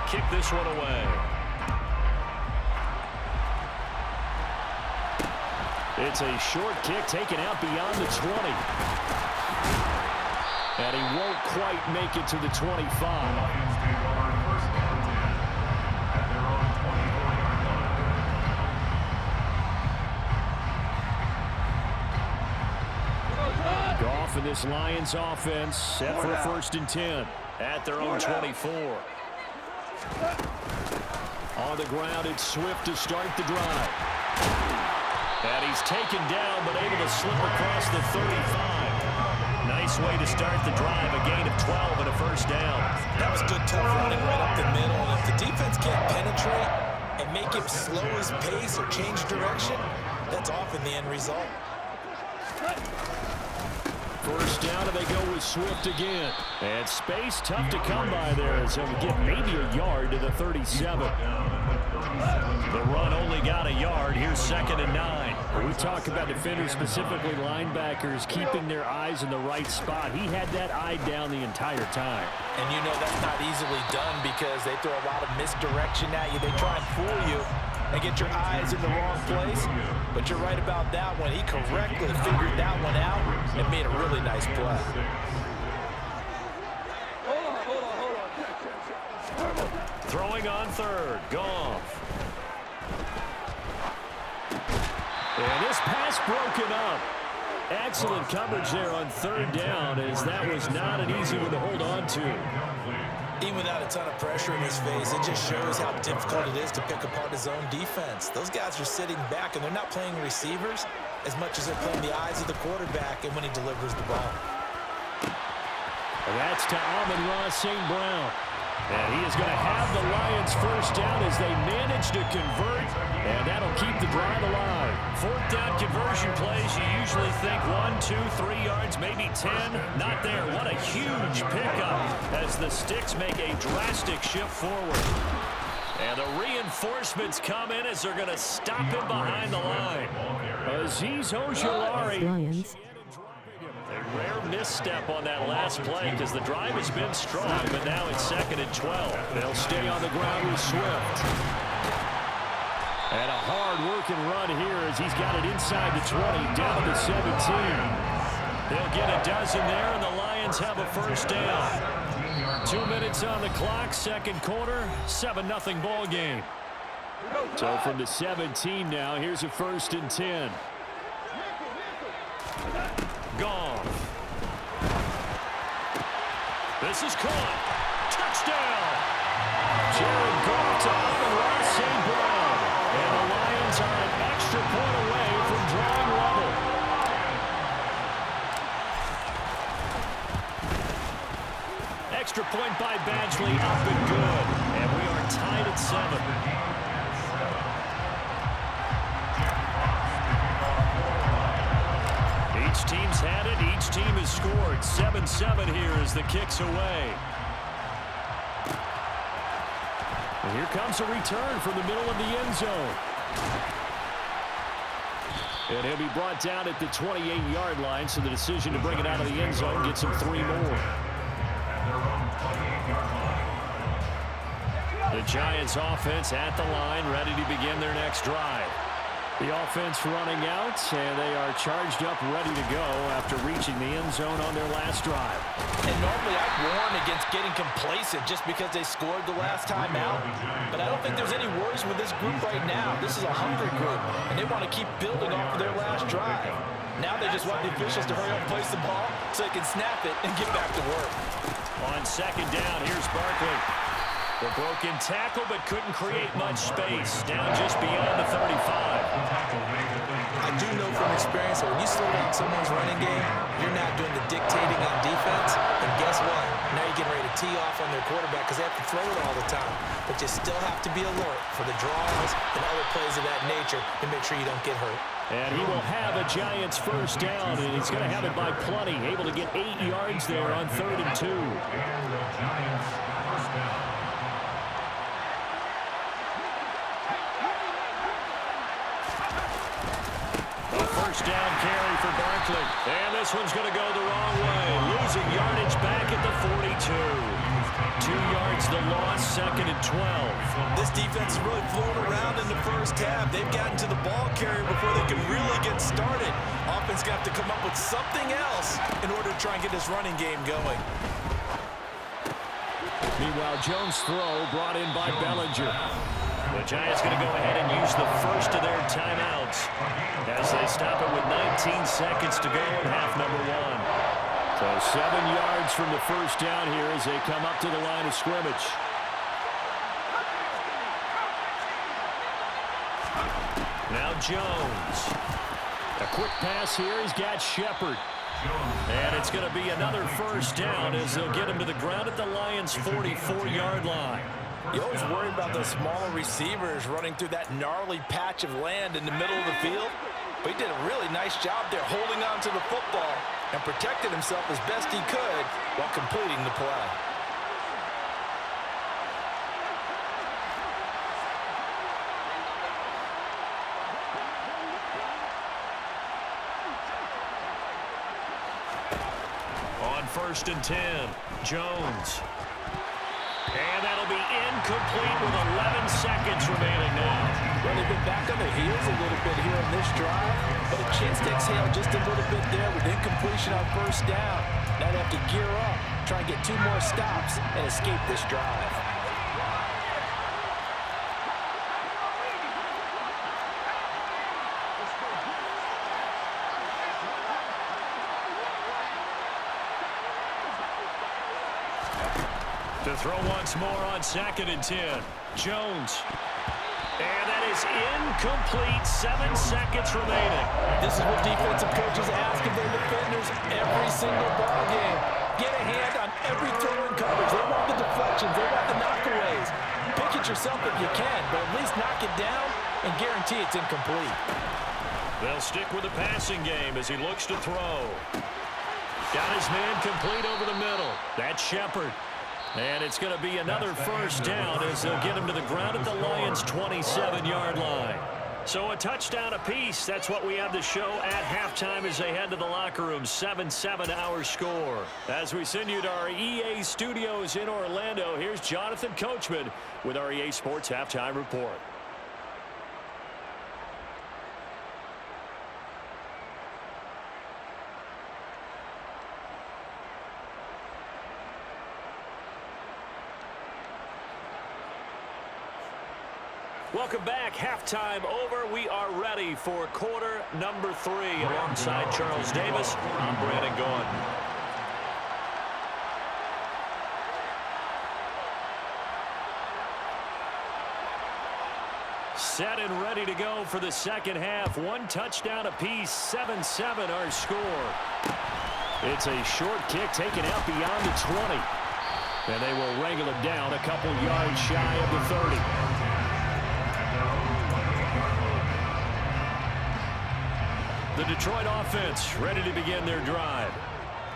kick this one away. It's a short kick taken out beyond the 20. And he won't quite make it to the 25. Goff and this Lions offense set for a 1st and 10 at their own 24. On the ground, it's Swift to start the drive. And he's taken down, but able to slip across the 35. Nice way to start the drive, a gain of 12 and a 1st down. That was good tough running right up the middle. And if the defense can't penetrate and make him slow his pace or change direction, that's often the end result. 1st down, and they go with Swift again. And space tough to come by there, so we get maybe a yard to the 37. The run only got a yard. Here's 2nd and 9. We talk about defenders, specifically linebackers, keeping their eyes in the right spot. He had that eye down the entire time. And you know that's not easily done because they throw a lot of misdirection at you. They try and fool you and get your eyes in the wrong place. But you're right about that one. He correctly figured that one out and made a really nice play. Throwing on 3rd, Goff. And this pass broken up. Excellent coverage there on 3rd down, as that was not an easy one to hold on to. Even without a ton of pressure in his face, it just shows how difficult it is to pick apart his own defense. Those guys are sitting back, and they're not playing receivers as much as they're playing the eyes of the quarterback and when he delivers the ball. That's to Amon-Ra St. Brown. And he is going to have the Lions 1st down as they manage to convert, and that'll keep the drive alive. 4th down conversion plays, you usually think 1, 2, 3 yards, maybe 10. Not there. What a huge pickup as the Sticks make a drastic shift forward. And the reinforcements come in as they're going to stop him behind the line. Azeez Ojulari. Lions. A rare misstep on that last play because the drive has been strong, but now it's 2nd and 12. They'll stay on the ground with Swift. And a hard-working run here as he's got it inside the 20, down to the 17. They'll get a dozen there, and the Lions have a 1st down. 2 minutes on the clock, 2nd quarter, 7-0 ball game. So from the 17 now, here's a 1st and 10. Goff. This is caught. Touchdown. Jared Goff to Amon-Ra St. Brown. And the Lions are an extra point away from drawing level. Extra point by Badgley, up and good. And we are tied at 7. Each team's had it. Each team has scored. 7-7 here as the kick's away. And here comes a return from the middle of the end zone. And he'll be brought down at the 28-yard line, so the decision to bring it out of the end zone gets him 3 more. The Giants offense at the line, ready to begin their next drive. The offense running out, and they are charged up, ready to go after reaching the end zone on their last drive. And normally I'd warn against getting complacent just because they scored the last time out. But I don't think there's any worries with this group right now. This is a hungry group, and they want to keep building off of their last drive. Now they just want the officials to hurry up and place the ball so they can snap it and get back to work. On 2nd down, here's Barkley. The broken tackle, but couldn't create much space. Down just beyond the 35. I do know from experience that when you slow down someone's running game, you're not doing the dictating on defense. And guess what? Now you're getting ready to tee off on their quarterback because they have to throw it all the time. But you still have to be alert for the draws and other plays of that nature to make sure you don't get hurt. And he will have a Giants 1st down, and he's going to have it by plenty. Able to get 8 yards there on 3rd and 2. first down carry for Barkley. And this one's going to go the wrong way. Losing yardage back at the 42. 2 yards the loss, 2nd and 12. This defense is really flown around in the first half. They've gotten to the ball carrier before they can really get started. Offense got to come up with something else in order to try and get this running game going. Meanwhile, Jones' throw brought in by Bellinger. The Giants going to go ahead and use the first of their timeouts as they stop it with 19 seconds to go in half number 1. So 7 yards from the first down here as they come up to the line of scrimmage. Now Jones. A quick pass here. He's got Shepard. And it's going to be another first down as they'll get him to the ground at the Lions' 44-yard line. You always worry about those smaller receivers running through that gnarly patch of land in the middle of the field. But he did a really nice job there holding on to the football and protected himself as best he could while completing the play. On 1st and 10, Jones. And that'll be incomplete with 11 seconds remaining now. Well, they've been back on their heels a little bit here in this drive, but a chance to exhale just a little bit there with incompletion on first down. Now they have to gear up, try and get 2 more stops, and escape this drive. To throw once more on 2nd and 10. Jones. And that is incomplete. 7 seconds remaining. This is what defensive coaches ask of their defenders every single ball game. Get a hand on every throw in coverage. They want the deflections. They want the knockaways. Pick it yourself if you can, but at least knock it down and guarantee it's incomplete. They'll stick with the passing game as he looks to throw. Got his man complete over the middle. That's Shepard. And it's going to be another first down as they'll get him to the ground at the Lions' 27-yard line. So a touchdown apiece. That's what we have to show at halftime as they head to the locker room. 7-7 our score. As we send you to our EA studios in Orlando, here's Jonathan Coachman with our EA Sports Halftime Report. Welcome back. Halftime over. We are ready for quarter number 3. Alongside Charles Davis, I'm Brandon Gaudin. Set and ready to go for the second half. 1 touchdown apiece. 7-7 our score. It's a short kick taken out beyond the 20. And they will wrangle it down a couple yards shy of the 30. The Detroit offense ready to begin their drive.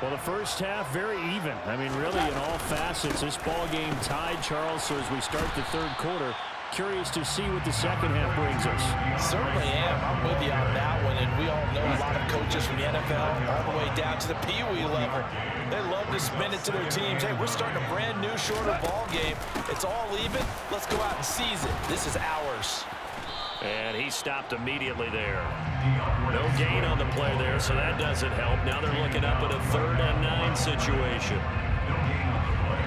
Well, the first half very even. I mean, really in all facets. This ball game tied, Charles. So as we start the third quarter, curious to see what the second half brings us. Certainly am. I'm with you on that one. And we all know a lot of coaches from the NFL all the way down to the Pee Wee level. They love to spin it to their teams. Hey, we're starting a brand new, shorter ball game. It's all even. Let's go out and seize it. This is ours. And he stopped immediately there. No gain on the play there, so that doesn't help. Now they're looking up at a 3rd and 9 situation.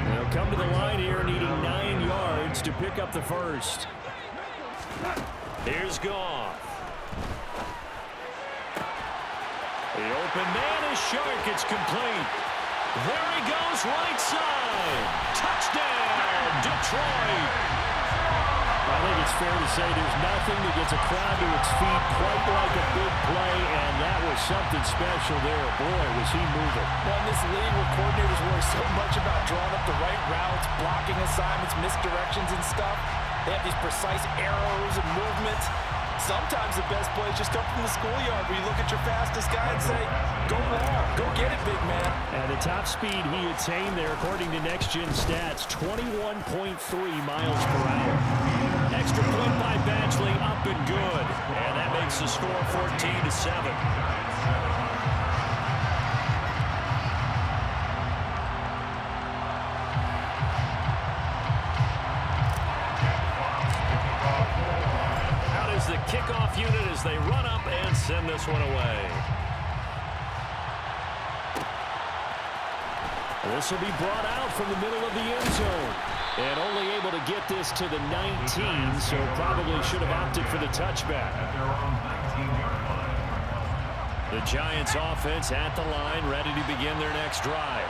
They'll come to the line here needing 9 yards to pick up the first. Here's Goff. The open man is Shark. It's complete. There he goes, right side. Touchdown, Detroit. I think it's fair to say there's nothing that gets a crowd to its feet quite like a big play, and that was something special there. Boy, was he moving. Well, in this league where coordinators worry so much about drawing up the right routes, blocking assignments, misdirections and stuff, they have these precise arrows and movements. Sometimes the best plays just come from the schoolyard where you look at your fastest guy and say, go long, go get it, big man. And the top speed he attained there, according to Next Gen Stats, 21.3 miles per hour. extra point by Badgley up and good. And that makes the score 14-7. The kickoff unit as they run up and send this one away. This will be brought out from the middle of the end zone. And only able to get this to the 19, so probably should have opted for the touchback. The Giants offense at the line, ready to begin their next drive.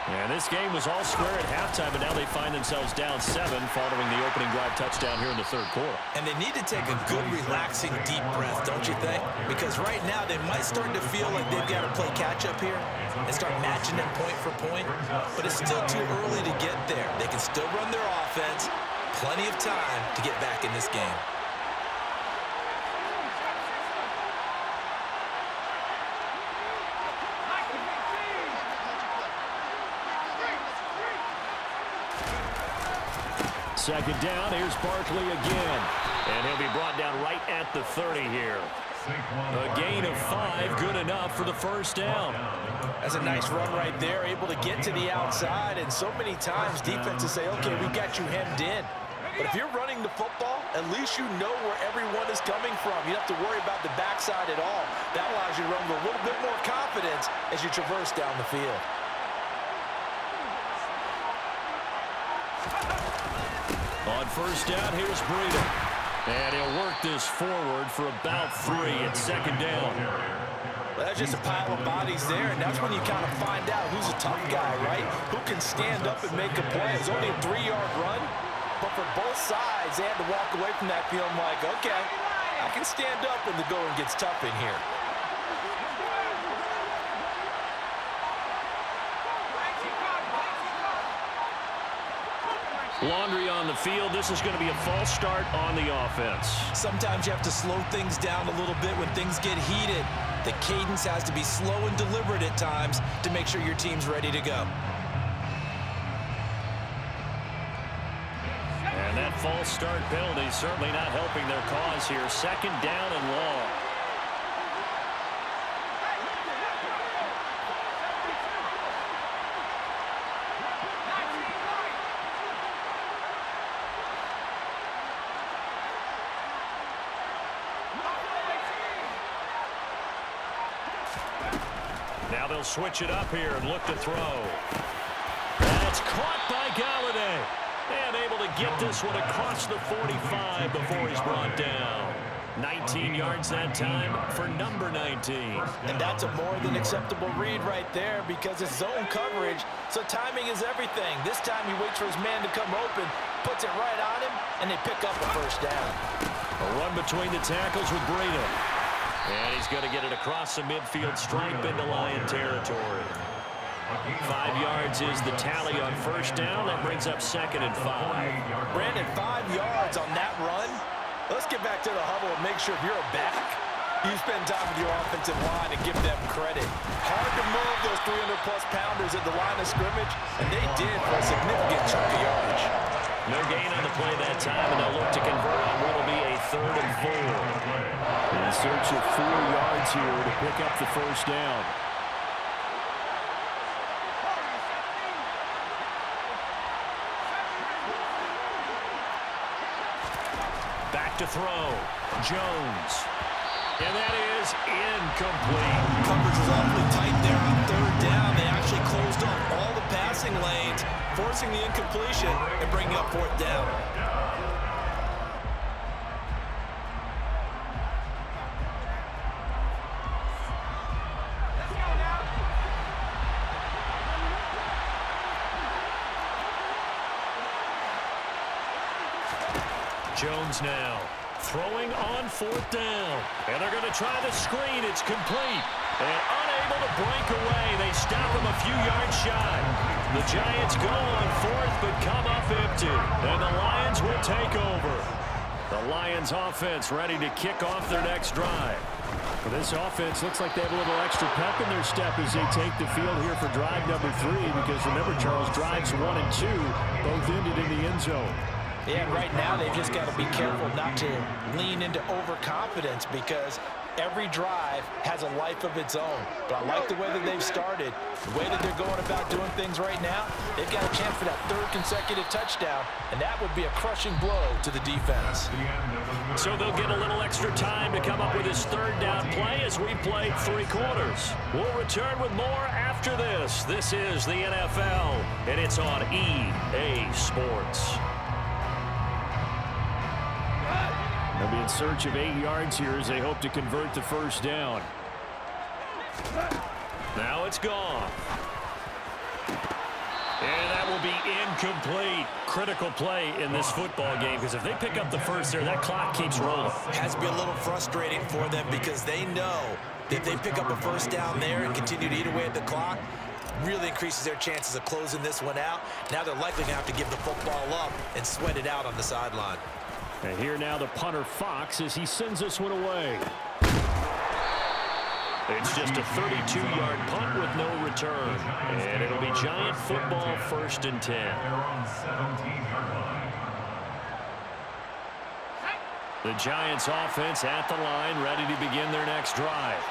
And this game was all square at halftime, but now they find themselves down 7 following the opening drive touchdown here in the third quarter. And they need to take a good, relaxing, deep breath, don't you think? Because right now they might start to feel like they've got to play catch-up here and start matching them point for point. But it's still too early to get there. They can still run their offense. Plenty of time to get back in this game. Second down, here's Barkley again. And he'll be brought down right at the 30 here. A gain of 5, good enough for the first down. That's a nice run right there, able to get to the outside. And so many times defenses say, okay, we got you hemmed in. But if you're running the football, at least you know where everyone is coming from. You don't have to worry about the backside at all. That allows you to run with a little bit more confidence as you traverse down the field. On first down, here's Breida. And he'll work this forward for about 3 at second down. Well, that's just a pile of bodies there, and that's when you kind of find out who's a tough guy, right? Who can stand up and make a play. It's only a 3-yard run, but for both sides, they had to walk away from that feeling like, okay, I can stand up when the going gets tough in here. Laundry on the field. This is going to be a false start on the offense. Sometimes you have to slow things down a little bit when things get heated. The cadence has to be slow and deliberate at times to make sure your team's ready to go. And that false start penalty certainly not helping their cause here. Second down and long. Now they'll switch it up here and look to throw. That's caught by Galladay. And able to get this one across the 45 before he's brought down. 19 yards that time for number 19. And that's a more than acceptable read right there because it's zone coverage, so timing is everything. This time he waits for his man to come open, puts it right on him, and they pick up a first down. A run between the tackles with Breida. And he's going to get it across the midfield stripe into Lion territory. 5 yards is the tally on first down. That brings up second and 5. Brandon, 5 yards on that run. Let's get back to the huddle and make sure if you're a back, you spend time with your offensive line and give them credit. Hard to move those 300-plus pounders at the line of scrimmage, and they did for a significant chunk of yardage. No gain on the play that time, and they'll look to convert on what will be a 3rd and 4. In search of 4 yards here to pick up the first down. Back to throw. Jones. And that is incomplete. Coverage was awfully tight there on 3rd down. They actually closed off all the passing lanes, forcing the incompletion and bringing up 4th down. Jones now throwing on 4th down. And they're going to try the screen. It's complete. And unable to break away. They stop him a few yards shy. The Giants go on 4th but come up empty. And the Lions will take over. The Lions offense ready to kick off their next drive. Well, this offense looks like they have a little extra pep in their step as they take the field here for drive number 3 because remember, Charles, drives 1 and 2 both ended in the end zone. Yeah, right now they've just got to be careful not to lean into overconfidence because every drive has a life of its own. But I like the way that they've started, the way that they're going about doing things right now. They've got a chance for that third consecutive touchdown, and that would be a crushing blow to the defense. So they'll get a little extra time to come up with his third down play as we play 3 quarters. We'll return with more after this. This is the NFL, and it's on EA Sports. They'll be in search of 8 yards here as they hope to convert the first down. Now it's gone. And that will be incomplete. Critical play in this football game because if they pick up the first there, that clock keeps rolling. It has to be a little frustrating for them because they know that if they pick up a first down there and continue to eat away at the clock, really increases their chances of closing this one out. Now they're likely going to have to give the football up and sweat it out on the sideline. And here now the punter Fox as he sends this one away. It's just a 32-yard punt with no return. And it'll be Giant football 1st and 10. The Giants offense at the line, ready to begin their next drive.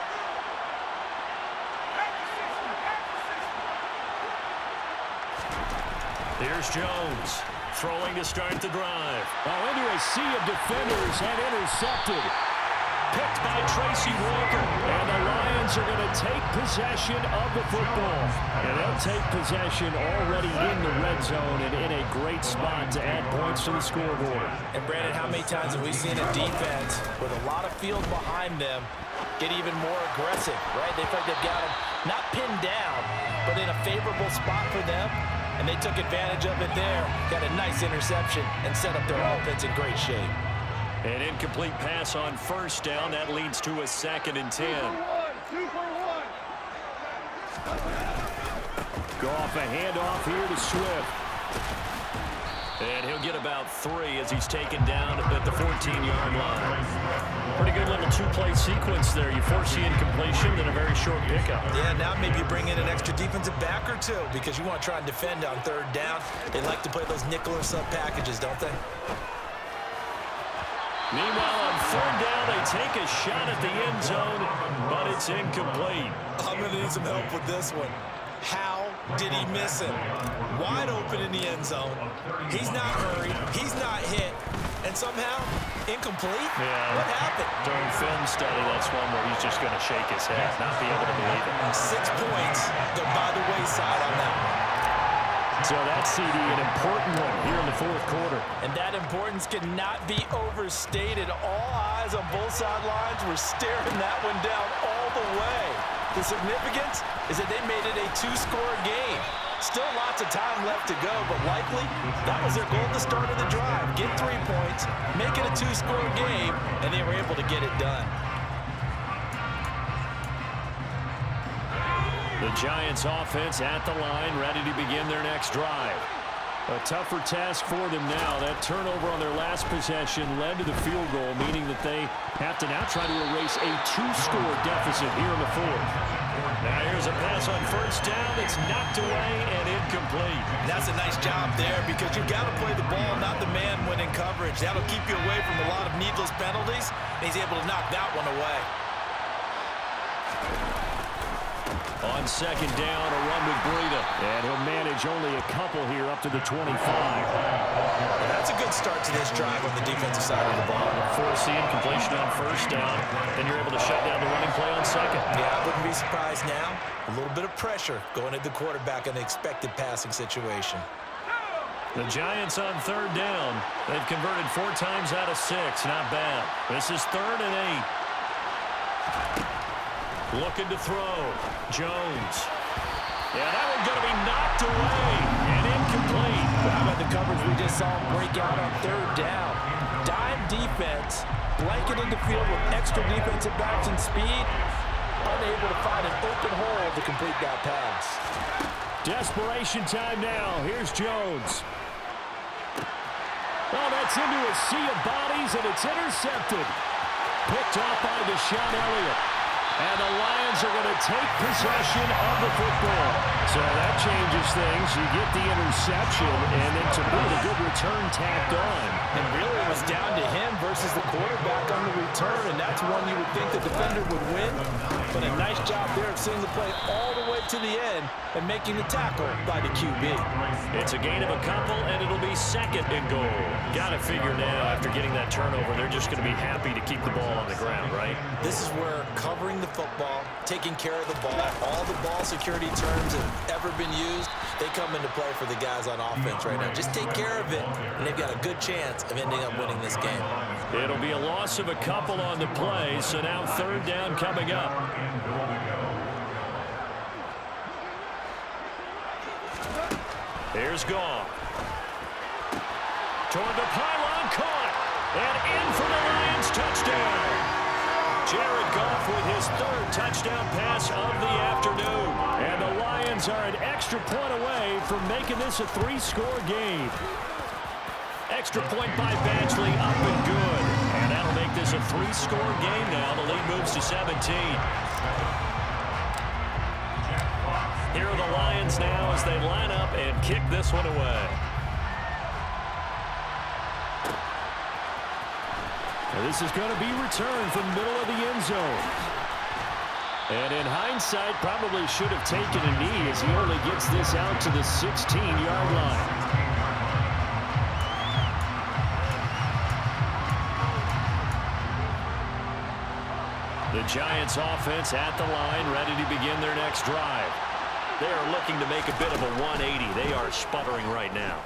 Here's Jones. Throwing to start the drive. Oh, into a sea of defenders and intercepted. Picked by Tracy Walker. And the Lions are going to take possession of the football. And they'll take possession already in the red zone and in a great spot to add points to the scoreboard. And Brandon, how many times have we seen a defense with a lot of field behind them get even more aggressive, right? They feel like they've got them not pinned down, but in a favorable spot for them. And they took advantage of it there, got a nice interception, and set up their offense in great shape. An incomplete pass on first down. That leads to a 2nd and 10. Go off a handoff here to Swift. And he'll get about 3 as he's taken down at the 14-yard line. Pretty good little 2-play sequence there. You force the incompletion, then a very short pickup. Yeah, now maybe you bring in an extra defensive back or 2 because you want to try and defend on 3rd down. They like to play those nickel or sub packages, don't they? Meanwhile, on 3rd down, they take a shot at the end zone, but it's incomplete. I'm going to need some help with this one. How did he miss him? Wide open in the end zone. He's not hurried. He's not hit. And somehow, incomplete? Yeah. What happened? During film study, that's one where he's just going to shake his head, not be able to believe it. 6 points go by the wayside on that one. So that CD, an important one here in the 4th quarter. And that importance cannot be overstated. All eyes on both sidelines were staring that one down all the way. The significance is that they made it a 2-score game. Still lots of time left to go, but likely that was their goal at the start of the drive. Get 3 points, make it a 2-score game, and they were able to get it done. The Giants offense at the line, ready to begin their next drive. A tougher task for them now. That turnover on their last possession led to the field goal, meaning that they have to now try to erase a 2-score deficit here in the 4th. Now here's a pass on first down. It's knocked away and incomplete. That's a nice job there because you've got to play the ball, not the man when in coverage. That'll keep you away from a lot of needless penalties, and he's able to knock that one away. On 2nd down, a run with Breida. And he'll manage only a couple here up to the 25. That's a good start to this drive on the defensive side of the ball. Force the incompletion on first down. Then you're able to shut down the running play on 2nd. Yeah, I wouldn't be surprised now. A little bit of pressure going at the quarterback in the expected passing situation. The Giants on 3rd down. They've converted 4 times out of 6. Not bad. This is 3rd and 8. Looking to throw. Jones. Yeah, that one's going to be knocked away and incomplete. How about the coverage we just saw break out on 3rd down? Dime defense, blanketed the field with extra defensive backs and speed, unable to find an open hole to complete that pass. Desperation time now. Here's Jones. Oh, that's into a sea of bodies, and it's intercepted. Picked off by Deshaun Elliott. And the Lions are going to take possession of the football. So that changes things. You get the interception, and then to boot, a good return tacked on. And really it was down to him versus the quarterback on the return, and that's one you would think the defender would win. But a nice job there of seeing the play all the way to the end and making the tackle by the QB. It's a gain of a couple, and it'll be second and goal. Got to figure now, after getting that turnover, they're just going to be happy to keep the ball on the ground, right? This is where covering the football, taking care of the ball, all the ball security terms have ever been used, they come into play for the guys on offense right now. Just take care of it, and they've got a good chance of ending up winning this game. It'll be a loss of a couple on the play, so now third down coming up. Here's Goff. Toward the pylon, caught, and in for the Lions touchdown. Jared Goff with his third touchdown pass of the afternoon. And the Lions are an extra point away from making this a three-score game. Extra point by Badgley, up and good. And that'll make this a three-score game now. The lead moves to 17. Here are the Lions now as they line up and kick this one away. And this is going to be returned from the middle of the end zone. And in hindsight, probably should have taken a knee as he only gets this out to the 16-yard line. The Giants offense at the line, ready to begin their next drive. They are looking to make a bit of a 180. They are sputtering right now.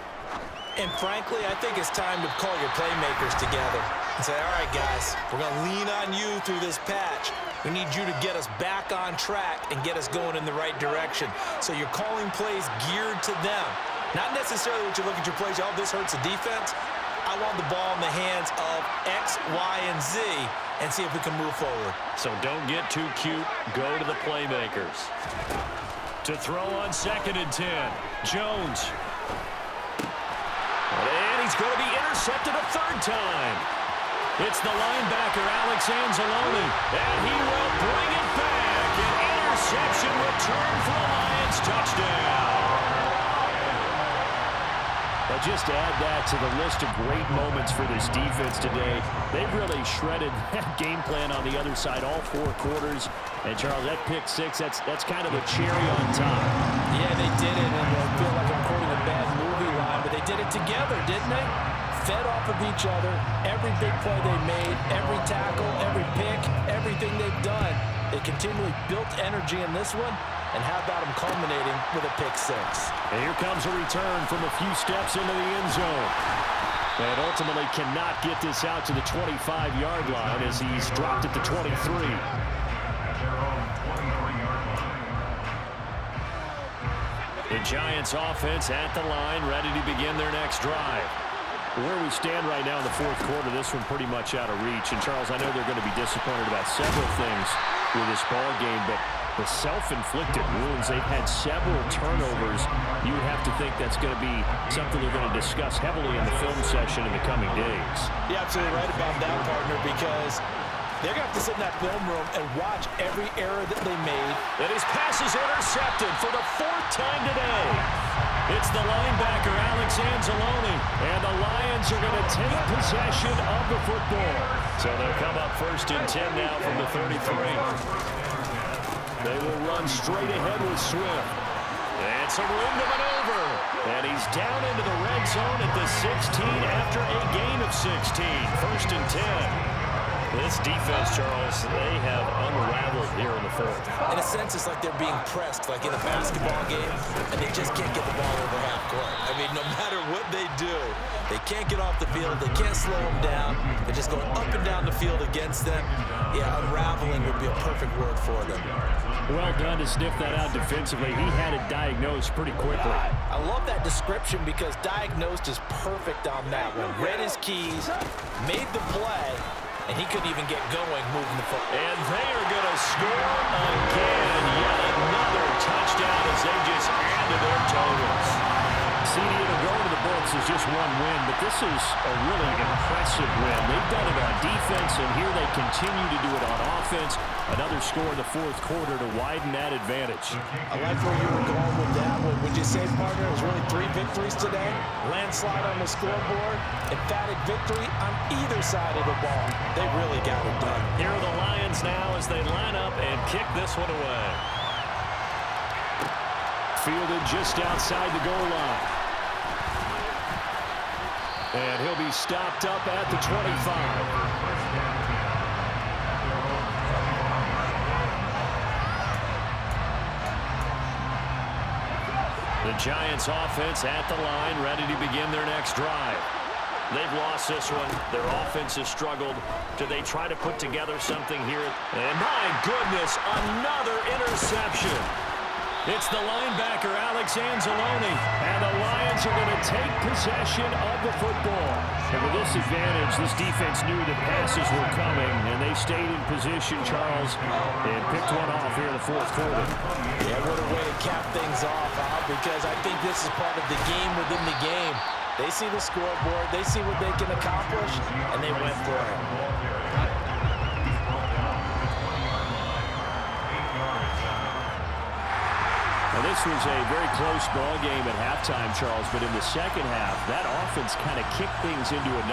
And frankly, I think it's time to call your playmakers together and say, all right, guys, we're going to lean on you through this patch. We need you to get us back on track and get us going in the right direction. So you're calling plays geared to them. Not necessarily what you look at your plays, oh, this hurts the defense. I want the ball in the hands of X, Y, and Z and see if we can move forward. So don't get too cute. Go to the playmakers. To throw on 2nd and 10. Jones. And he's going to be intercepted a third time. It's the linebacker, Alex Anzalone. And he will bring it back. An interception return for the Lions. Touchdown. But just add that to the list of great moments for this defense today. They've really shredded that game plan on the other side all 4 quarters. And, Charles, that pick six, that's kind of a cherry on top. Yeah, they did it, and I feel like I'm quoting a bad movie line, but they did it together, didn't they? Fed off of each other, every big play they made, every tackle, every pick, everything they've done. They continually built energy in this one, and how about them culminating with a pick six? And here comes a return from a few steps into the end zone. And ultimately cannot get this out to the 25-yard line as he's dropped at the 23. The Giants offense at the line, ready to begin their next drive. Where we stand right now in the fourth quarter, this one pretty much out of reach. And, Charles, I know they're going to be disappointed about several things with this ball game, but the self-inflicted wounds, they've had several turnovers. You would have to think that's going to be something they're going to discuss heavily in the film session in the coming days. You're absolutely right about that, partner, because they're going to have to sit in that film room and watch every error that they made. And his pass is intercepted for the 4th time today. It's the linebacker, Alex Anzalone, and the Lions are going to take possession of the football. So they'll come up 1st and 10 now from the 33. They will run straight ahead with Swift. And some room to maneuver. And he's down into the red zone at the 16 after a gain of 16. 1st and 10. This defense, Charles, they have unraveled here in the 4th. In a sense, it's like they're being pressed, like in a basketball game, and they just can't get the ball over half court. I mean, no matter what they do, they can't get off the field. They can't slow them down. They're just going up and down the field against them. Yeah, unraveling would be a perfect word for them. Well done to sniff that out defensively. He had it diagnosed pretty quickly. I love that description because diagnosed is perfect on that one. Read his keys, made the play, and he couldn't even get going moving the football. And they are going to score again. Yet another touchdown as they just add to their totals. CD will go to the books as is just one win, but this is a really impressive win. They've done it on defense, and here they continue to do it on offense. Another score in the fourth quarter to widen that advantage. I like where you were going with that. Would you say, partner, it was really 3 victories today? Landslide on the scoreboard, emphatic victory on either side of the ball. They really got it done. Here are the Lions now as they line up and kick this one away. Fielded just outside the goal line. And he'll be stopped up at the 25. The Giants offense at the line, ready to begin their next drive. They've lost this one. Their offense has struggled. Do they try to put together something here? And my goodness, another interception. It's the linebacker, Alex Anzalone, and the Lions are going to take possession of the football. And with this advantage, this defense knew the passes were coming, and they stayed in position, Charles, and picked one off here in the fourth quarter. Yeah, what a way to cap things off, Al, because I think this is part of the game within the game. They see the scoreboard, they see what they can accomplish, and they went for it. Now, this was a very close ball game at halftime, Charles, but in the second half, that offense kind of kicked things into another